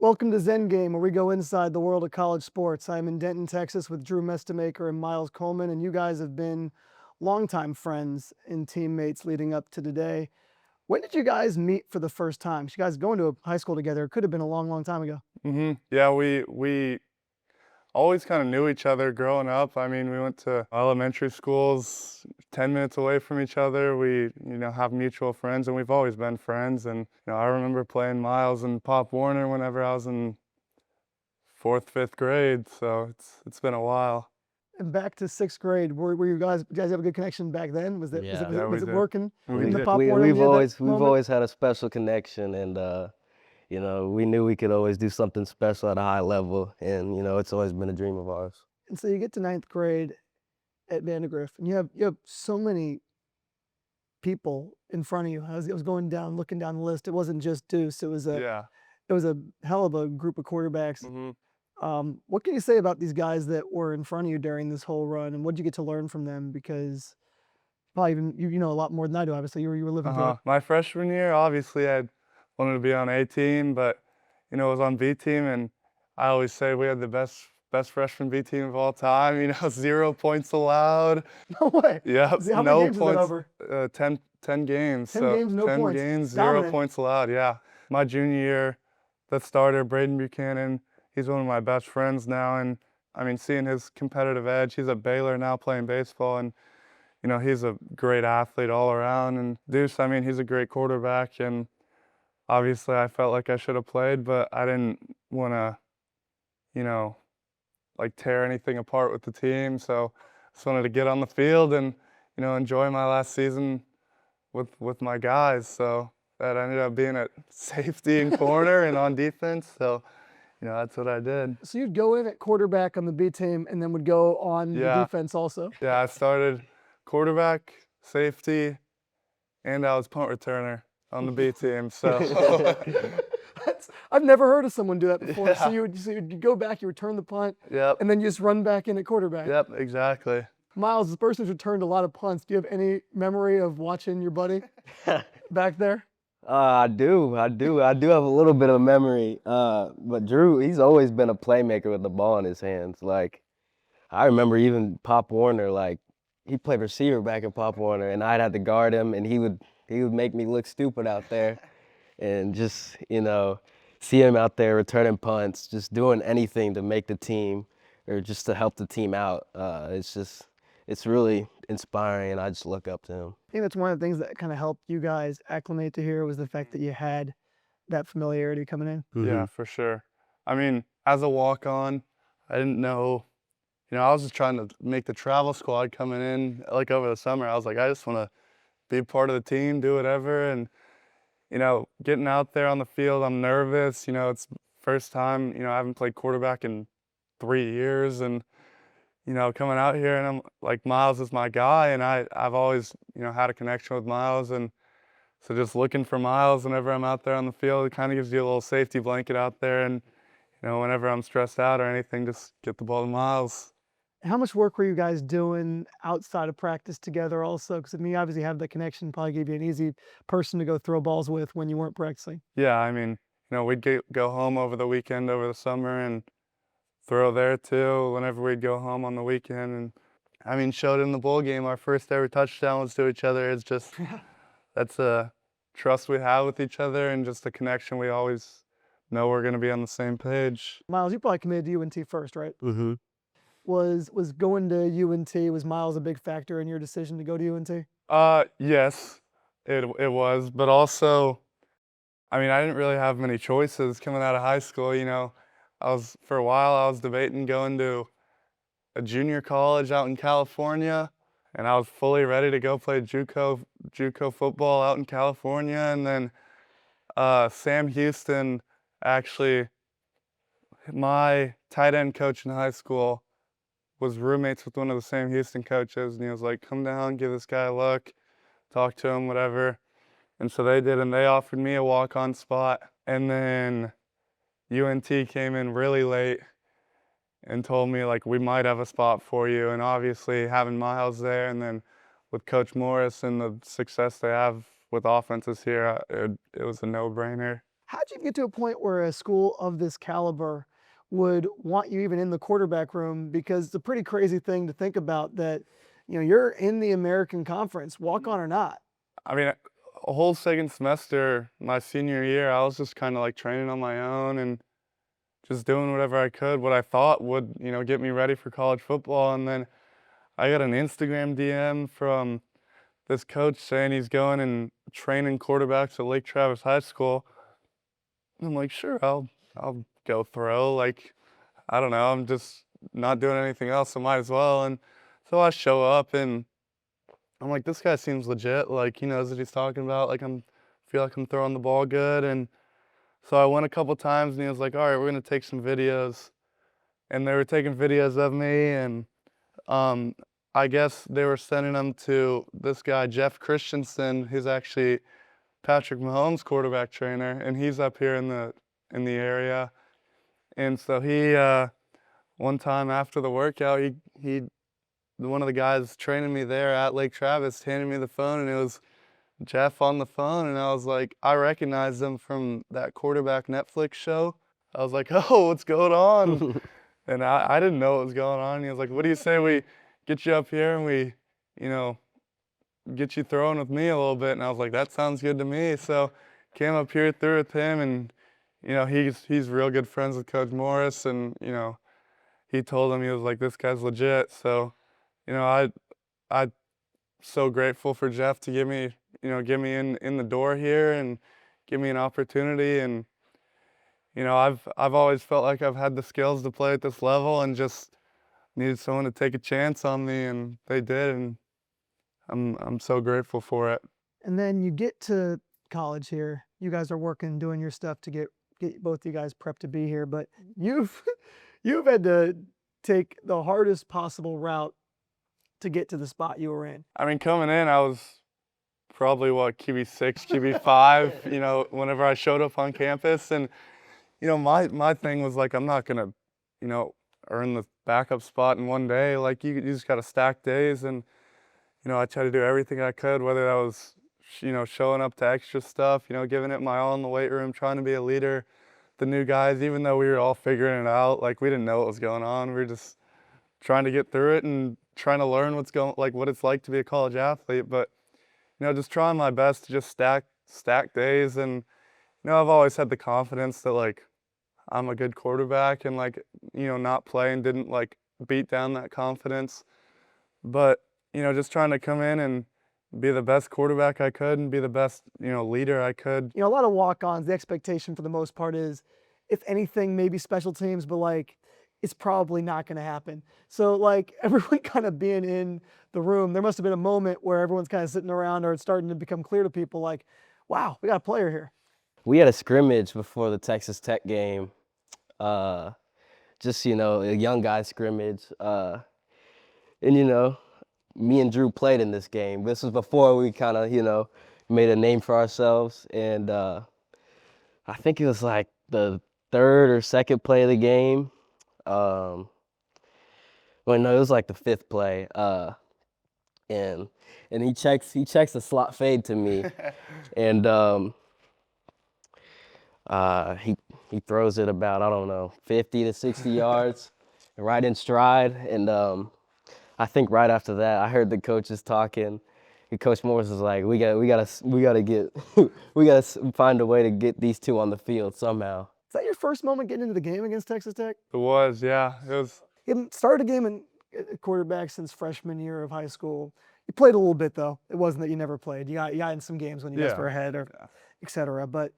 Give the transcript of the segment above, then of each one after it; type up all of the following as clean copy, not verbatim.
Welcome to Zen Game, where we go inside the world of college sports. I'm in Denton, Texas with Drew Mestemaker and Miles Coleman, and you guys have been longtime friends and teammates leading up to today. When did you guys meet for the first time? You guys going to a high school together. It could have been a long, long time ago. Yeah, we always kind of knew each other growing up. I mean, we went to elementary schools 10 minutes away from each other. We have mutual friends, and we've always been friends. And I remember playing Miles and Pop Warner whenever I was in fourth, fifth grade. So it's been a while. And back to sixth grade, were you guys have a good connection back then? Was it was it, Yeah, was Yeah, it, we was it did. working We in the did. Pop we Warner we've league at that always we've moment? always had a special connection, and we knew we could always do something special at a high level, and it's always been a dream of ours. And so you get to ninth grade at Vandergrift, and you have so many people in front of you. I was going down, looking down the list. It wasn't just Deuce. Yeah. It was a hell of a group of quarterbacks. hmm What can you say about these guys that were in front of you during this whole run, and what did you get to learn from them? Because probably even you know a lot more than I do. Obviously, you were living through it. My freshman year, obviously, I wanted to be on A team, but I was on B team, and I always say we had the best freshman B team of all time. 0 points allowed. No way. Yep, How many no games was that points. over? 10 games. 10 So games, no 10 points. games, 0 Dominant. points allowed. Yeah. My junior year, the starter, Braden Buchanan, he's one of my best friends now. And I mean, seeing his competitive edge, he's at Baylor now playing baseball. And, he's a great athlete all around. And Deuce, I mean, he's a great quarterback. And obviously, I felt like I should have played, but I didn't want to, you know, like tear anything apart with the team. So just wanted to get on the field and, enjoy my last season with my guys. So that ended up being at safety and corner and on defense. So, that's what I did. So you'd go in at quarterback on the B team, and then would go on the Yeah. defense also. Yeah, I started quarterback, safety, and I was punt returner on the B team. So I've never heard of someone do that before. So Yeah. you'd go back, you return the punt, Yep. and then you just run back in at quarterback. Yep, exactly. Miles, the person who's returned a lot of punts, do you have any memory of watching your buddy back there? I do have a little bit of memory. But Drew, he's always been a playmaker with the ball in his hands. Like, I remember even Pop Warner, like, he played receiver back in Pop Warner, and I'd have to guard him, and he would make me look stupid out there. And just, see him out there returning punts, just doing anything to make the team or just to help the team out. It's really inspiring, and I just look up to him. I think that's one of the things that kind of helped you guys acclimate to here was the fact that you had that familiarity coming in. Yeah, for sure. I mean, as a walk-on, I didn't know, I was just trying to make the travel squad coming in like over the summer. I was like, I just want to be part of the team, do whatever. And, getting out there on the field, I'm nervous. It's first time, I haven't played quarterback in 3 years. And, coming out here and I'm like, Miles is my guy. And I've always, had a connection with Miles. And so just looking for Miles whenever I'm out there on the field, it kind of gives you a little safety blanket out there. And, whenever I'm stressed out or anything, just get the ball to Miles. How much work were you guys doing outside of practice together also? Because I mean, you obviously have the connection, probably gave you an easy person to go throw balls with when you weren't practicing. Yeah, I mean, we'd go home over the weekend, over the summer, and throw there too whenever we'd go home on the weekend. And I mean, showed in the bowl game, our first ever touchdown was to each other. It's just, that's a trust we have with each other and just a connection. We always know we're going to be on the same page. Miles, you probably committed to UNT first, right? Mm-hmm. Was going to UNT, was Miles a big factor in your decision to go to UNT? Yes, it was, but also, I mean, I didn't really have many choices coming out of high school. For a while, I was debating going to a junior college out in California, and I was fully ready to go play JUCO football out in California. And then Sam Houston, actually, my tight end coach in high school, was roommates with one of the Sam Houston coaches, and he was like, "Come down, give this guy a look, talk to him, whatever." And so they did, and they offered me a walk-on spot. And then UNT came in really late and told me, like, we might have a spot for you. And obviously having Miles there, and then with Coach Morris and the success they have with offenses here, it was a no-brainer. How'd you get to a point where a school of this caliber would want you even in the quarterback room? Because it's a pretty crazy thing to think about that, you're in the American Conference, walk on or not. I mean, a whole second semester, my senior year, I was just kind of like training on my own and just doing whatever I could, what I thought would, get me ready for college football. And then I got an Instagram DM from this coach saying he's going and training quarterbacks at Lake Travis High School. I'm like, sure, I'll go throw. Like, I don't know, I'm just not doing anything else, so might as well. And so I show up and I'm like, this guy seems legit. Like, he knows what he's talking about. Like, feel like I'm throwing the ball good. And so I went a couple times and he was like, all right, we're gonna take some videos. And they were taking videos of me, and I guess they were sending them to this guy, Jeff Christensen, who's actually Patrick Mahomes' quarterback trainer, and he's up here in the area. And so he one time after the workout, he one of the guys training me there at Lake Travis handed me the phone, and it was Jeff on the phone, and I was like, I recognized him from that quarterback Netflix show. I was like, oh, what's going on? And I didn't know what was going on. He was like, what do you say we get you up here and we, get you throwing with me a little bit? And I was like, that sounds good to me. So came up here, threw with him, and, he's real good friends with Coach Morris. And, he told him, he was like, this guy's legit. So, I'm so grateful for Jeff to get me in the door here and give me an opportunity. And, I've always felt like I've had the skills to play at this level and just needed someone to take a chance on me, and they did, and I'm so grateful for it. And then you get to college here. You guys are working, doing your stuff to get both you guys prepped to be here, but you've you've had to take the hardest possible route to get to the spot you were in. I mean, coming in, I was probably QB6, QB5, whenever I showed up on campus. And my thing was like, I'm not gonna, earn the backup spot in one day. Like, you just gotta stack days. And, I tried to do everything I could, whether that was, showing up to extra stuff, giving it my all in the weight room, trying to be a leader. The new guys, even though we were all figuring it out, like, we didn't know what was going on. We were just trying to get through it and trying to learn what it's like to be a college athlete. But, just trying my best to just stack days. And, I've always had the confidence that, like, I'm a good quarterback, and, like, not playing didn't, like, beat down that confidence. But, just trying to come in and be the best quarterback I could and be the best, leader I could. A lot of walk-ons, the expectation for the most part is, if anything, maybe special teams, but like, it's probably not going to happen. So like, everyone kind of being in the room, there must have been a moment where everyone's kind of sitting around, or it's starting to become clear to people like, wow, we got a player here. We had a scrimmage before the Texas Tech game. Just, a young guy scrimmage. And, me and Drew played in this game. This was before we kind of, made a name for ourselves. And I think it was like the third or second play of the game. Well, no, it was like the fifth play. And he checks a slot fade to me. And he throws it about, I don't know, 50 to 60 yards, right in stride. And I think right after that, I heard the coaches talking. And Coach Morris was like, we gotta find a way to get these two on the field somehow. Is that your first moment getting into the game against Texas Tech? It was, yeah. It was. You hadn't started a game in quarterback since freshman year of high school. You played a little bit though. It wasn't that you never played. You got in some games when you guys were ahead, or et cetera. But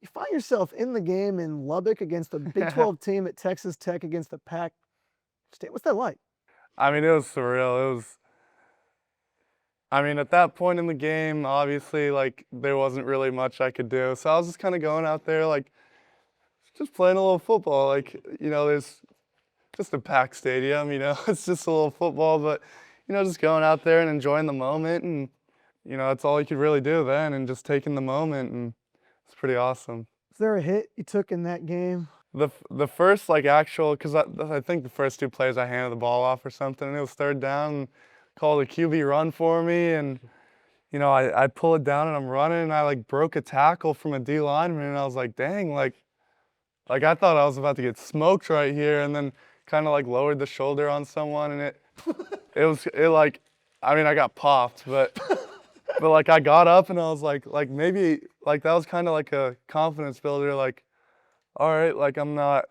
you find yourself in the game in Lubbock against the Big 12 team at Texas Tech against the Pac State. What's that like? I mean, it was surreal. At that point in the game, obviously, like, there wasn't really much I could do. So I was just kind of going out there, like, just playing a little football. Like, there's just a packed stadium, it's just a little football. But, just going out there and enjoying the moment. And, that's all you could really do then, and just taking the moment. And it's pretty awesome. Is there a hit you took in that game? The first, like, actual, because I think the first two plays I handed the ball off or something, and it was third down, and called a QB run for me, and you know, I pull it down and I'm running and I like broke a tackle from a D lineman and I was like, dang, like I thought I was about to get smoked right here, and then kind of like lowered the shoulder on someone, and it like, I mean, I got popped, but like I got up and I was like maybe like that was kind of like a confidence builder, like all right, like I'm not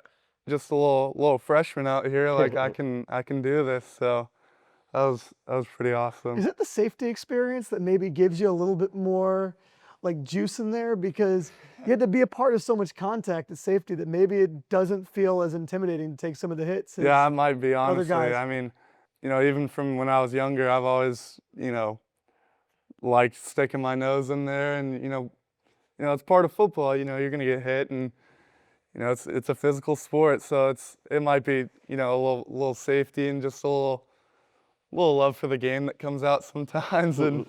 just a little freshman out here, like I can do this. So that was pretty awesome. Is it the safety experience that maybe gives you a little bit more like juice in there? Because you had to be a part of so much contact at safety that maybe it doesn't feel as intimidating to take some of the hits Yeah, I as might be other honestly. guys. I mean, you know, even from when I was younger, I've always, you know, liked sticking my nose in there, and it's part of football. You know, you're gonna get hit, and it's a physical sport, so it might be a little safety and just a little love for the game that comes out sometimes, and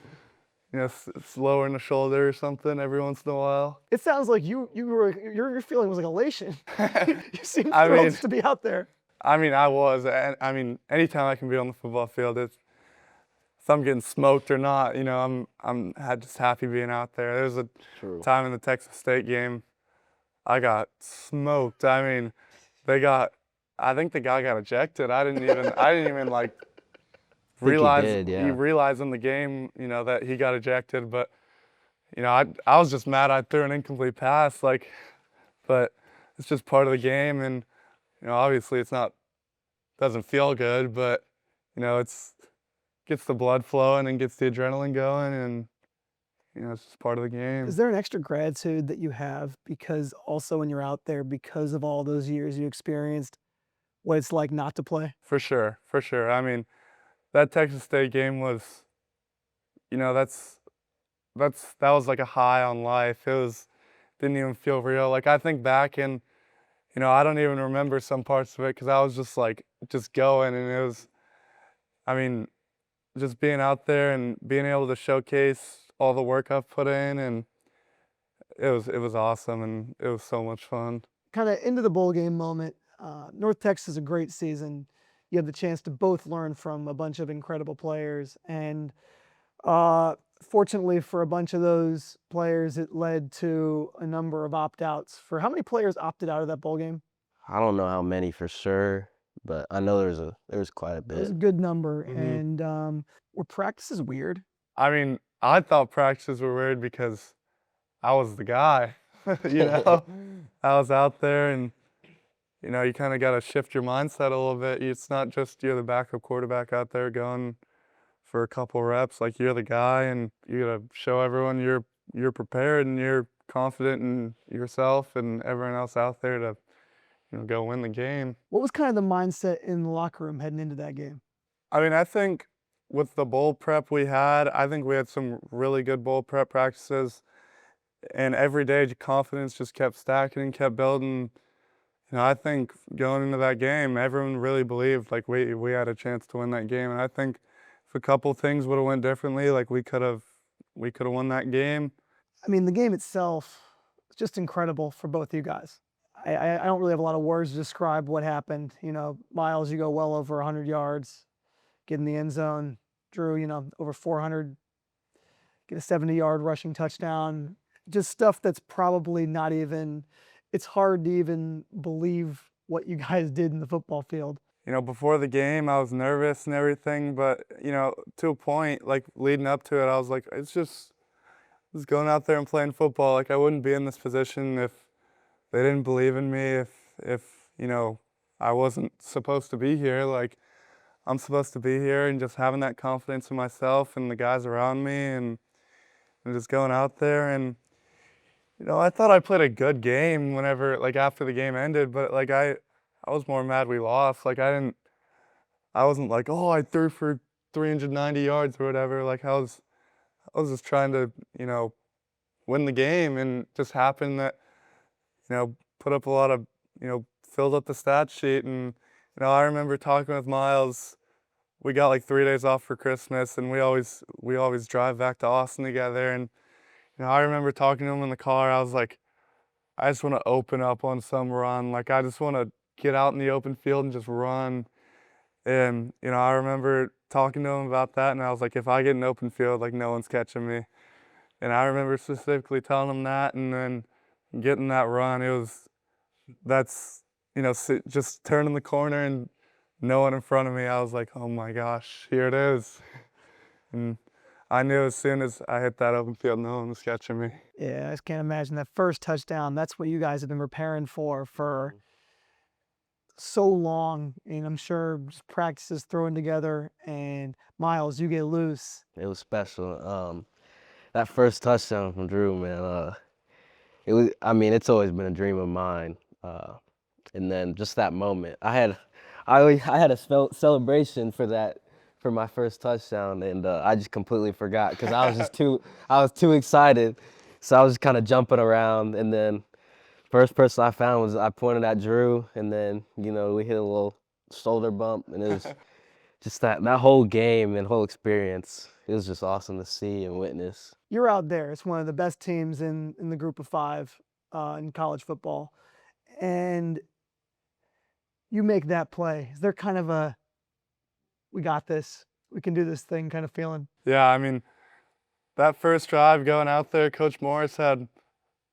lowering the shoulder or something every once in a while. It sounds like your feeling was like elation. You seem I thrilled mean, just to be out there. I mean, I was, and I mean, anytime I can be on the football field, if I'm getting smoked or not, I'm just happy being out there. There was a True. time in the Texas State game, I got smoked. I mean, I think the guy got ejected. I didn't even like Think he realize did, yeah. realized in the game, that he got ejected. But I was just mad I threw an incomplete pass, like, but it's just part of the game, and obviously doesn't feel good, but it's gets the blood flowing and gets the adrenaline going, and it's just part of the game. Is there an extra gratitude that you have because also when you're out there, because of all those years you experienced, what it's like not to play? For sure, for sure. I mean, that Texas State game was, that was like a high on life. Didn't even feel real. Like I think back and, I don't even remember some parts of it because I was just going, and I mean, just being out there and being able to showcase all the work I've put in, and it was awesome, and it was so much fun. Kind of into the bowl game moment. North Texas is a great season. You have the chance to both learn from a bunch of incredible players, and fortunately for a bunch of those players, it led to a number of opt-outs. For how many players opted out of that bowl game? I don't know how many for sure, but I know there was quite a It was bit. a good number, Mhm. and were practices weird? I mean, I thought practices were weird because I was the guy, I was out there, and you kind of got to shift your mindset a little bit. It's not just you're the backup quarterback out there going for a couple reps. Like you're the guy, and you got to show everyone you're prepared and you're confident in yourself and everyone else out there to go win the game. What was kind of the mindset in the locker room heading into that game? I mean, I think with the bowl prep we had, I think we had some really good bowl prep practices, and every day confidence just kept stacking and kept building. I think going into that game, everyone really believed like we had a chance to win that game, and I think if a couple things would have went differently, like we could have won that game. I mean, the game itself was just incredible for both you guys. I don't really have a lot of words to describe what happened. Miles, you go well over 100 yards, get in the end zone. Drew, over 400, get a 70-yard rushing touchdown. Just stuff that's probably not even, it's hard to even believe what you guys did in the football field. Before the game, I was nervous and everything, but to a point, like leading up to it, I was like, it's just going out there and playing football. Like I wouldn't be in this position if they didn't believe in me. If I wasn't supposed to be here. Like I'm supposed to be here, and just having that confidence in myself and the guys around me, and just going out there. And I thought I played a good game whenever, like after the game ended, but like I was more mad we lost. Like I wasn't like, oh, I threw for 390 yards or whatever. Like I was just trying to, win the game, and just happened that, put up a lot of, filled up the stat sheet. And, I remember talking with Miles. We got like 3 days off for Christmas, and we always drive back to Austin together. And, I remember talking to him in the car. I was like, I just want to open up on some run. Like I just want to get out in the open field and just run. And, I remember talking to him about that, and I was like, if I get an open field, like no one's catching me. And I remember specifically telling him that, and then getting that run. That's just turning the corner and no one in front of me. I was like, oh my gosh, here it is. And I knew as soon as I hit that open field, no one was catching me. Yeah, I just can't imagine that first touchdown. That's what you guys have been preparing for so long, and I'm sure just practices throwing together. And Miles, you get loose. It was special. That first touchdown from Drew, man. It was. I mean, it's always been a dream of mine. And then just that moment, I had a celebration for my first touchdown, and I just completely forgot because I was too excited, so I was just kind of jumping around, and then first person I found was I pointed at Drew, and then we hit a little shoulder bump, and it was just that whole game and whole experience. It was just awesome to see and witness. You're out there. It's one of the best teams in the group of 5 in college football, and you make that play. Is there kind of a, we got this, we can do this thing kind of feeling? Yeah, I mean, that first drive going out there, Coach Morris had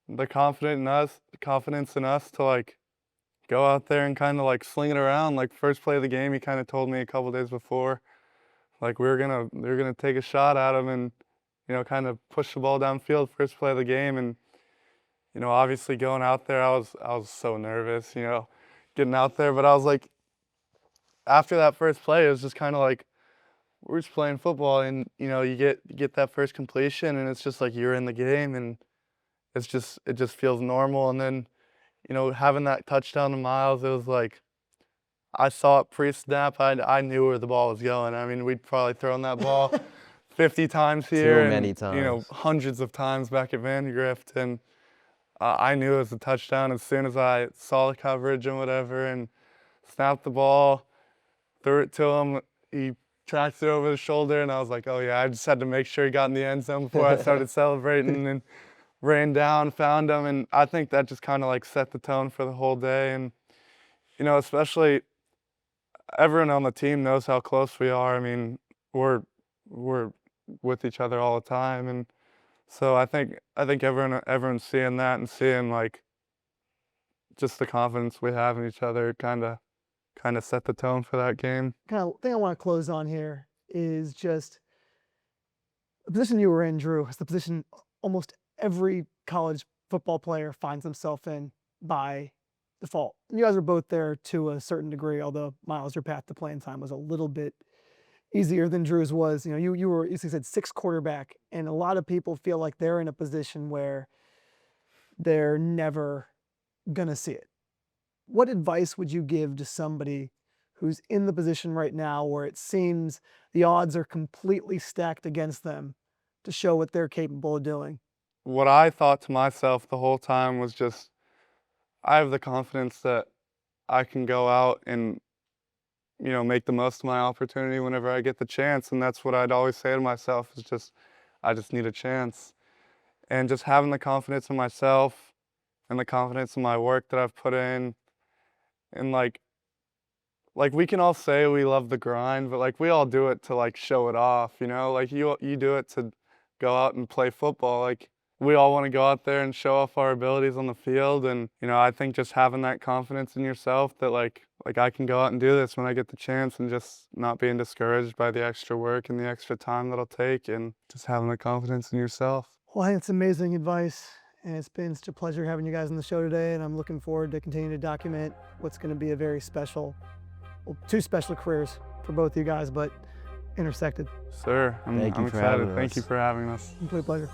the confidence in us to like go out there and kind of like sling it around. Like first play of the game, he kind of told me a couple days before, like we were gonna take a shot at him and kind of push the ball downfield first play of the game. And obviously going out there, I was so nervous, getting out there. But I was like, after that first play, it was just kind of like we're just playing football, and you get that first completion, and it's just like you're in the game, and it just feels normal. And then having that touchdown to Miles, it was like I saw it pre-snap. I knew where the ball was going. I mean, we'd probably thrown that ball 50 times here, Too many and times. hundreds of times back at Vandergrift, and I knew it was a touchdown as soon as I saw the coverage and whatever, and snapped the ball, threw it to him. He tracked it over the shoulder, and I was like, oh yeah, I just had to make sure he got in the end zone before I started celebrating, and ran down, found him, and I think that just kind of like set the tone for the whole day. And especially everyone on the team knows how close we are. I mean, we're with each other all the time, and so I think everyone's seeing that and seeing like just the confidence we have in each other kind of set the tone for that game. Kind of thing I want to close on here is just the position you were in, Drew. It's the position almost every college football player finds himself in by default. You guys were both there to a certain degree, although Miles, your path to playing time was a little bit easier than Drew's was. You were, you said, 6th quarterback, and a lot of people feel like they're in a position where they're never gonna see it. What advice would you give to somebody who's in the position right now where it seems the odds are completely stacked against them to show what they're capable of doing? What I thought to myself the whole time was just, I have the confidence that I can go out and make the most of my opportunity whenever I get the chance. And that's what I'd always say to myself, is just, I just need a chance. And just having the confidence in myself and the confidence in my work that I've put in. And like we can all say we love the grind, but like we all do it to like show it off, like you do it to go out and play football. Like we all want to go out there and show off our abilities on the field. And I think just having that confidence in yourself that like I can go out and do this when I get the chance, and just not being discouraged by the extra work and the extra time that'll take, and just having the confidence in yourself. Well, I think it's amazing advice, and it's been such a pleasure having you guys on the show today, and I'm looking forward to continuing to document what's going to be a very special, well, 2 special careers for both of you guys, but intersected. Sir, I'm Thank you for excited. having Thank us. you for having us. Complete pleasure.